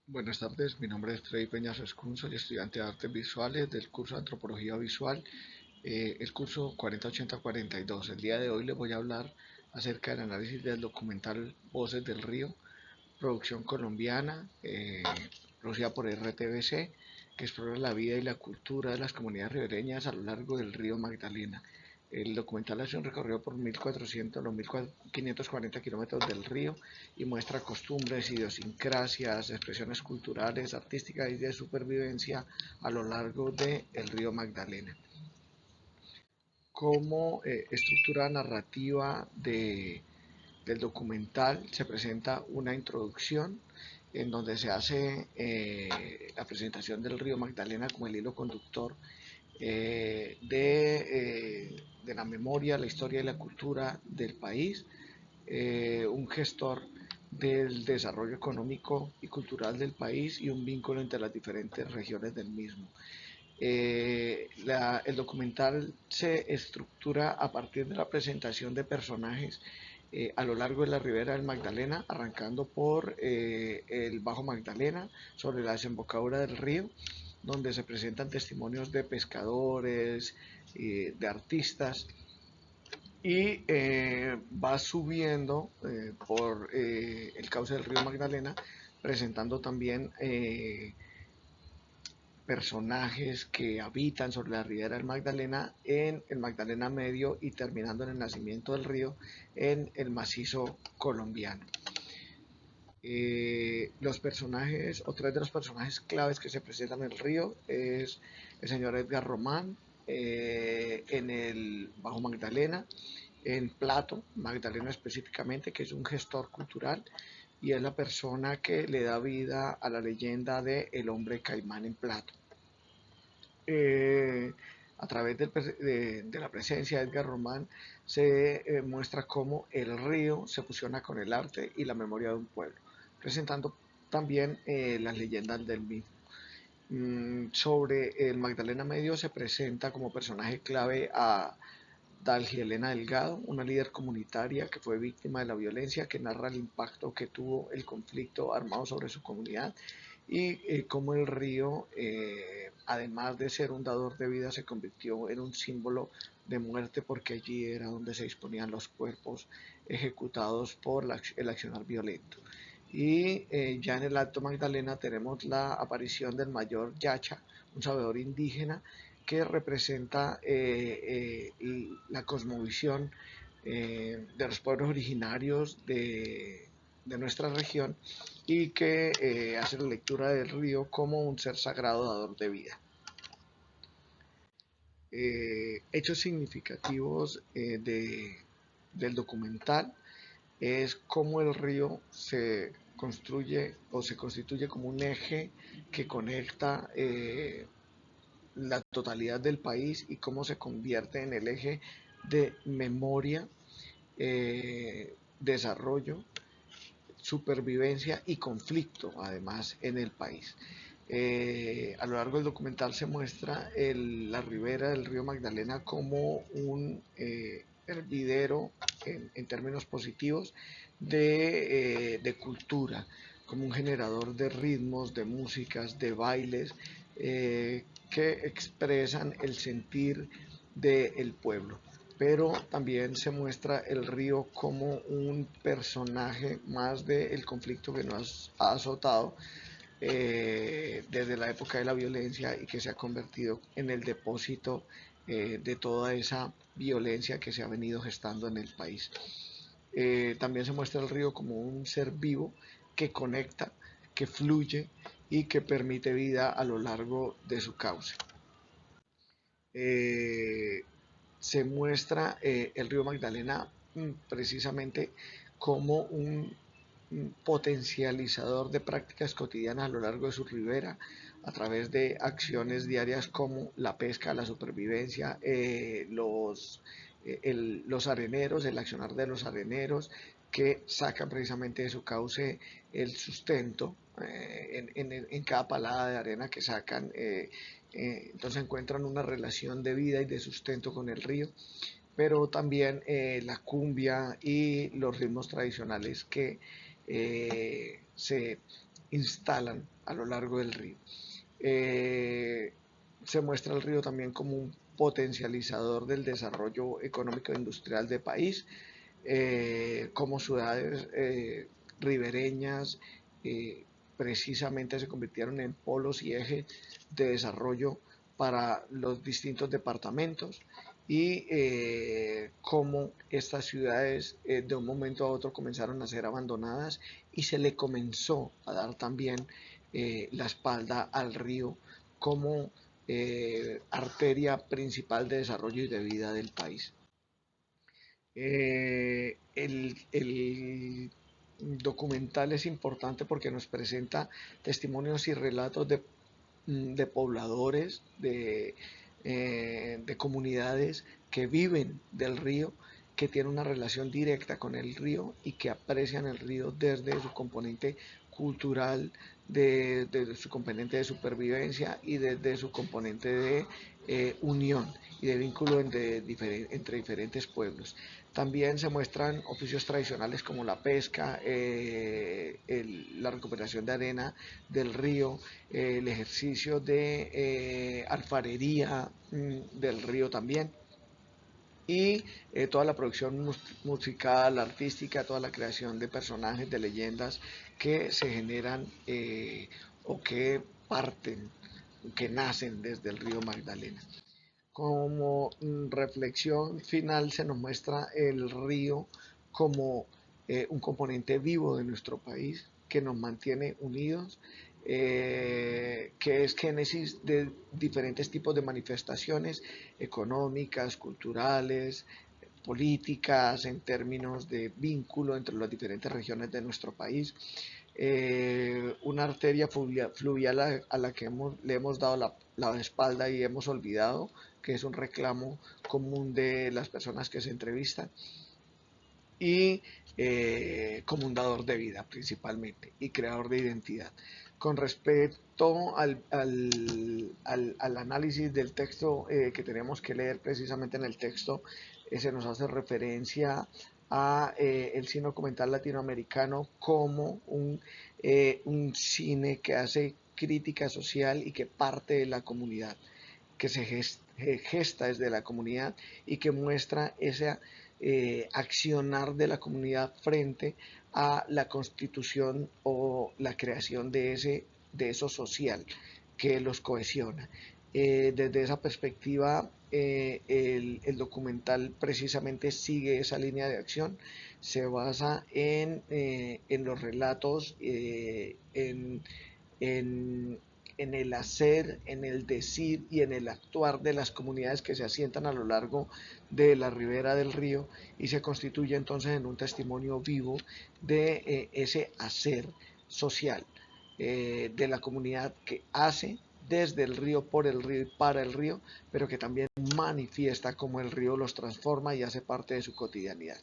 Buenas tardes, mi nombre es Freddy Peñas Rescún, soy estudiante de artes visuales del curso de antropología visual, el curso 408042. El día de hoy les voy a hablar acerca del análisis del documental Voces del Río, producción colombiana, producida por RTBC, que explora la vida y la cultura de las comunidades ribereñas a lo largo del río Magdalena. El documental hace un recorrido por 1400 los 1540 kilómetros del río y muestra costumbres, idiosincrasias, expresiones culturales, artísticas y de supervivencia a lo largo del río Magdalena. Como estructura narrativa del documental se presenta una introducción en donde se hace la presentación del río Magdalena como el hilo conductor de la memoria, la historia y la cultura del país, un gestor del desarrollo económico y cultural del país y un vínculo entre las diferentes regiones del mismo. El documental se estructura a partir de la presentación de personajes a lo largo de la ribera del Magdalena, arrancando por el Bajo Magdalena, sobre la desembocadura del río, donde se presentan testimonios de pescadores, de artistas, y va subiendo por el cauce del río Magdalena, presentando también personajes que habitan sobre la ribera del Magdalena en el Magdalena Medio y terminando en el nacimiento del río en el macizo colombiano. Los personajes, o tres de los personajes claves que se presentan en el río es el señor Edgar Román, en el Bajo Magdalena, en Plato, Magdalena específicamente, que es un gestor cultural y es la persona que le da vida a la leyenda de el hombre caimán en Plato. Eh, a través de la presencia de Edgar Román se muestra cómo el río se fusiona con el arte y la memoria de un pueblo, presentando también las leyendas del mismo. Sobre el Magdalena Medio se presenta como personaje clave a Dalgielena Delgado, una líder comunitaria que fue víctima de la violencia, que narra el impacto que tuvo el conflicto armado sobre su comunidad y cómo el río, además de ser un dador de vida, se convirtió en un símbolo de muerte porque allí era donde se disponían los cuerpos ejecutados por el accionar violento. Y ya en el Alto Magdalena tenemos la aparición del mayor Yacha, un sabedor indígena que representa la cosmovisión de los pueblos originarios de nuestra región y que hace la lectura del río como un ser sagrado dador de vida. Hechos significativos del documental es cómo el río se construye o se constituye como un eje que conecta la totalidad del país y cómo se convierte en el eje de memoria, desarrollo, supervivencia y conflicto, además, en el país. A lo largo del documental se muestra la ribera del río Magdalena como un hervidero, en términos positivos, de cultura, como un generador de ritmos, de músicas, de bailes, que expresan el sentir del pueblo, pero también se muestra el río como un personaje más del conflicto que nos ha azotado desde la época de la violencia y que se ha convertido en el depósito de toda esa violencia que se ha venido gestando en el país. También se muestra el río como un ser vivo que conecta, que fluye y que permite vida a lo largo de su cauce. Eh, Se muestra el río Magdalena precisamente como un potencializador de prácticas cotidianas a lo largo de su ribera a través de acciones diarias como la pesca, la supervivencia, los areneros, el accionar de los areneros que sacan precisamente de su cauce el sustento en cada palada de arena que sacan. Entonces encuentran una relación de vida y de sustento con el río, pero también la cumbia y los ritmos tradicionales que se instalan a lo largo del río. Se muestra el río también como un potencializador del desarrollo económico e industrial del país, como ciudades ribereñas precisamente se convirtieron en polos y ejes de desarrollo para los distintos departamentos y cómo estas ciudades de un momento a otro comenzaron a ser abandonadas y se le comenzó a dar también la espalda al río como arteria principal de desarrollo y de vida del país. El documental es importante porque nos presenta testimonios y relatos de pobladores, de comunidades que viven del río, que tienen una relación directa con el río y que aprecian el río desde su componente cultural, de su componente de supervivencia y desde su componente de unión y de vínculo entre diferentes pueblos. También se muestran oficios tradicionales como la pesca, la recuperación de arena del río, el ejercicio de alfarería del río también y toda la producción musical, artística, toda la creación de personajes, de leyendas que se generan o que parten, que nacen desde el río Magdalena. Como reflexión final se nos muestra el río como un componente vivo de nuestro país que nos mantiene unidos, que es génesis de diferentes tipos de manifestaciones económicas, culturales, políticas, en términos de vínculo entre las diferentes regiones de nuestro país. Una arteria fluvial a la que le hemos dado la espalda y hemos olvidado, que es un reclamo común de las personas que se entrevistan, y como un dador de vida principalmente y creador de identidad. Con respecto al análisis del texto que tenemos que leer, precisamente en el texto se nos hace referencia a el cine documental latinoamericano como un cine que hace crítica social y que parte de la comunidad, que se gesta desde la comunidad y que muestra ese accionar de la comunidad frente a la constitución o la creación de eso social que los cohesiona. Desde esa perspectiva, el documental precisamente sigue esa línea de acción, se basa en los relatos, en, en el hacer, en el decir y en el actuar de las comunidades que se asientan a lo largo de la ribera del río y se constituye entonces en un testimonio vivo de ese hacer social de la comunidad que hace desde el río, por el río y para el río, pero que también manifiesta cómo el río los transforma y hace parte de su cotidianidad.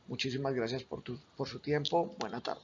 Muchísimas gracias por su tiempo. Buena tarde.